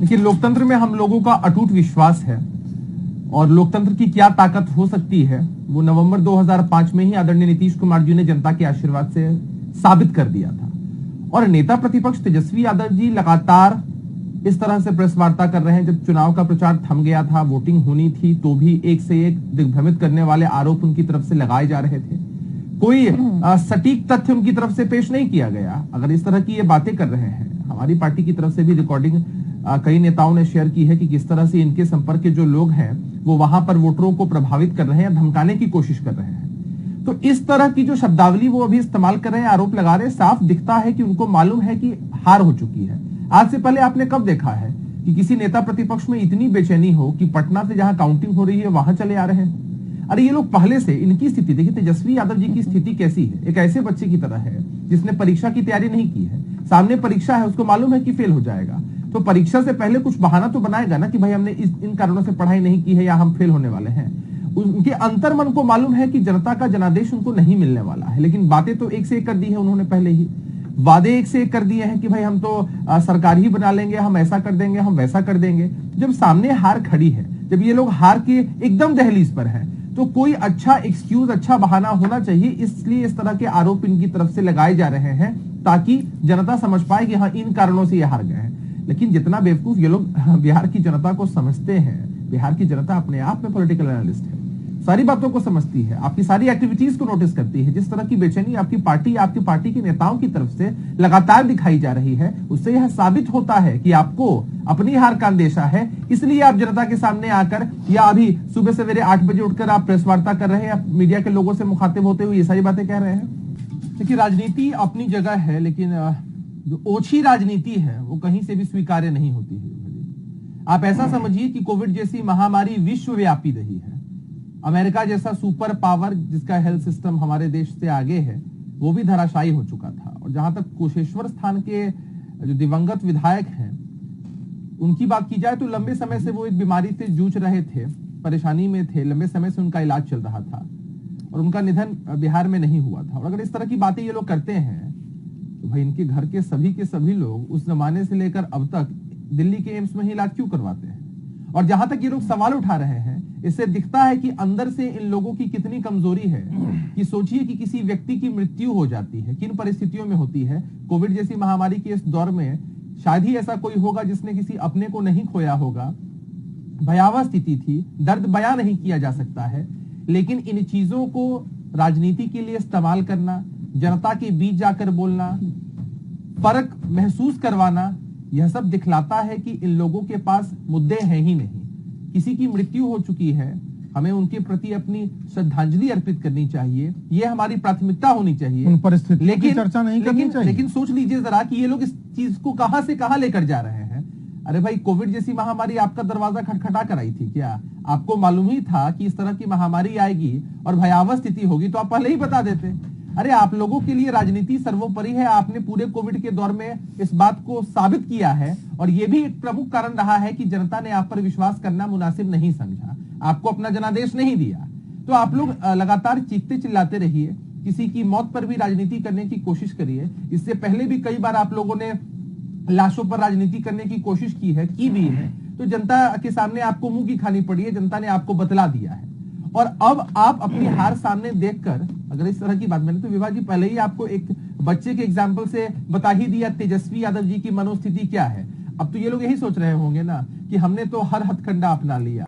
देखिए, लोकतंत्र में हम लोगों का अटूट विश्वास है और लोकतंत्र की क्या ताकत हो सकती है वो नवंबर 2005 में ही आदरणीय नीतीश कुमार जी ने जनता के आशीर्वाद से साबित कर दिया था। और नेता प्रतिपक्ष तेजस्वी यादव जी लगातार इस तरह से प्रेस वार्ता कर रहे हैं। जब चुनाव का प्रचार थम गया था, वोटिंग होनी थी, तो भी एक से एक दिग्भ्रमित करने वाले आरोप उनकी तरफ से लगाए जा रहे थे। कोई सटीक तथ्य उनकी तरफ से पेश नहीं किया गया। अगर इस तरह की ये बातें कर रहे हैं, हमारी पार्टी की तरफ से भी रिकॉर्डिंग कई नेताओं ने शेयर की है कि किस तरह से इनके संपर्क के जो लोग हैं वो वहां पर वोटरों को प्रभावित कर रहे हैं, धमकाने की कोशिश कर रहे हैं। तो इस तरह की जो शब्दावली वो अभी इस्तेमाल कर रहे हैं, आरोप लगा रहे हैं, साफ दिखता है कि उनको मालूम है कि हार हो चुकी है। आज से पहले आपने कब देखा है कि किसी नेता प्रतिपक्ष में इतनी बेचैनी हो कि पटना से जहां काउंटिंग हो रही है वहां चले आ रहे हैं? अरे ये लोग पहले से, इनकी स्थिति देखिए, तेजस्वी यादव जी की स्थिति कैसी है। एक ऐसे बच्चे की तरह है जिसने परीक्षा की तैयारी नहीं की है, सामने परीक्षा है, उसको मालूम है कि फेल हो जाएगा, तो परीक्षा से पहले कुछ बहाना तो बनाएगा ना कि भाई हमने इन कारणों से पढ़ाई नहीं की है या हम फेल होने वाले हैं। उनके अंतर्मन को मालूम है कि जनता का जनादेश उनको नहीं मिलने वाला है। लेकिन बातें तो एक से एक कर दी है उन्होंने, पहले ही वादे एक से एक कर दिए हैं कि भाई हम तो सरकार ही बना लेंगे, हम ऐसा कर देंगे, हम वैसा कर देंगे। जब सामने हार खड़ी है, जब ये लोग हार के एकदम दहलीज पर है, तो कोई अच्छा एक्सक्यूज, अच्छा बहाना होना चाहिए। इसलिए इस तरह के आरोप इनकी तरफ से लगाए जा रहे हैं ताकि जनता समझ पाए कि हाँ, इन कारणों से ये हार गए हैं। लेकिन जितना बेवकूफ ये लोग बिहार की जनता को समझते हैं, बिहार की जनता अपने आप में पॉलिटिकल एनालिस्ट है, सारी बातों को समझती है, आपकी सारी एक्टिविटीज को नोटिस करती है। जिस तरह की बेचैनी आपकी पार्टी के नेताओं की तरफ से लगातार दिखाई जा रही है, उससे यह साबित होता है कि आपको अपनी हार का अंदेशा है। इसलिए आप जनता के सामने आकर या अभी सुबह सवेरे 8 बजे उठकर आप प्रेस वार्ता कर रहे हैं, आप मीडिया के लोगों से मुखातिब होते हुए ये सारी बातें कह रहे हैं। देखिए, राजनीति अपनी जगह है, लेकिन जो ओछी राजनीति है वो कहीं से भी स्वीकार्य नहीं होती है। आप ऐसा समझिए कि कोविड जैसी महामारी विश्वव्यापी रही है। अमेरिका जैसा सुपर पावर जिसका हेल्थ सिस्टम हमारे देश से आगे है, वो भी धराशायी हो चुका था। और जहां तक कुशेश्वर स्थान के जो दिवंगत विधायक हैं उनकी बात की जाए तो लंबे समय से वो एक बीमारी से जूझ रहे थे, परेशानी में थे, लंबे समय से उनका इलाज चल रहा था और उनका निधन बिहार में नहीं हुआ था। और अगर इस तरह की बातें ये लोग करते हैं तो भाई इनके घर के सभी लोग उस जमाने से लेकर अब तक दिल्ली के एम्स में ही इलाज क्यों करवाते हैं? और जहां तक ये लोग सवाल उठा रहे हैं, इससे दिखता है कि अंदर से इन लोगों की कितनी कमजोरी है कि सोचिए कि किसी व्यक्ति की मृत्यु हो जाती है, किन परिस्थितियों में होती है। कोविड जैसी महामारी के इस दौर में शायद ही ऐसा कोई होगा जिसने किसी अपने को नहीं खोया होगा। भयावह स्थिति थी, दर्द बयां नहीं किया जा सकता है। लेकिन इन चीजों को राजनीति के लिए इस्तेमाल करना, जनता के बीच जाकर बोलना, फर्क महसूस करवाना, यह सब दिखलाता है कि इन लोगों के पास मुद्दे हैं ही नहीं। किसी की मृत्यु हो चुकी है, हमें उनके प्रति अपनी श्रद्धांजलि अर्पित करनी चाहिए, यह हमारी प्राथमिकता होनी चाहिए। उन परिस्थितियों की चर्चा नहीं करनी चाहिए। लेकिन सोच लीजिए जरा कि ये लोग इस चीज को कहां से कहां लेकर जा रहे हैं। अरे भाई, कोविड जैसी महामारी आपका दरवाजा खटखटा कर आई थी क्या? आपको मालूम ही था कि इस तरह की महामारी आएगी और भयावह स्थिति होगी, तो आप पहले ही बता देते। अरे, आप लोगों के लिए राजनीति सर्वोपरि है। आपने पूरे कोविड के दौर में इस बात को साबित किया है और यह भी एक प्रमुख कारण रहा है कि जनता ने आप पर विश्वास करना मुनासिब नहीं समझा, आपको अपना जनादेश नहीं दिया। तो आप लोग लगातार चीखते चिल्लाते रहिए, किसी की मौत पर भी राजनीति करने की कोशिश करिए। इससे पहले भी कई बार आप लोगों ने लाशों पर राजनीति करने की कोशिश की भी है, तो जनता के सामने आपको मुंह की खानी पड़ी है, जनता ने आपको बतला दिया है। और अब आप अपनी हार सामने देखकर अगर इस तरह की बात, मैंने तो विभा जी पहले ही आपको एक बच्चे के एग्जाम्पल से बता ही दिया तेजस्वी यादव जी की मनोस्थिति क्या है। अब तो ये लोग यही सोच रहे होंगे ना कि हमने तो हर हथकंडा अपना लिया।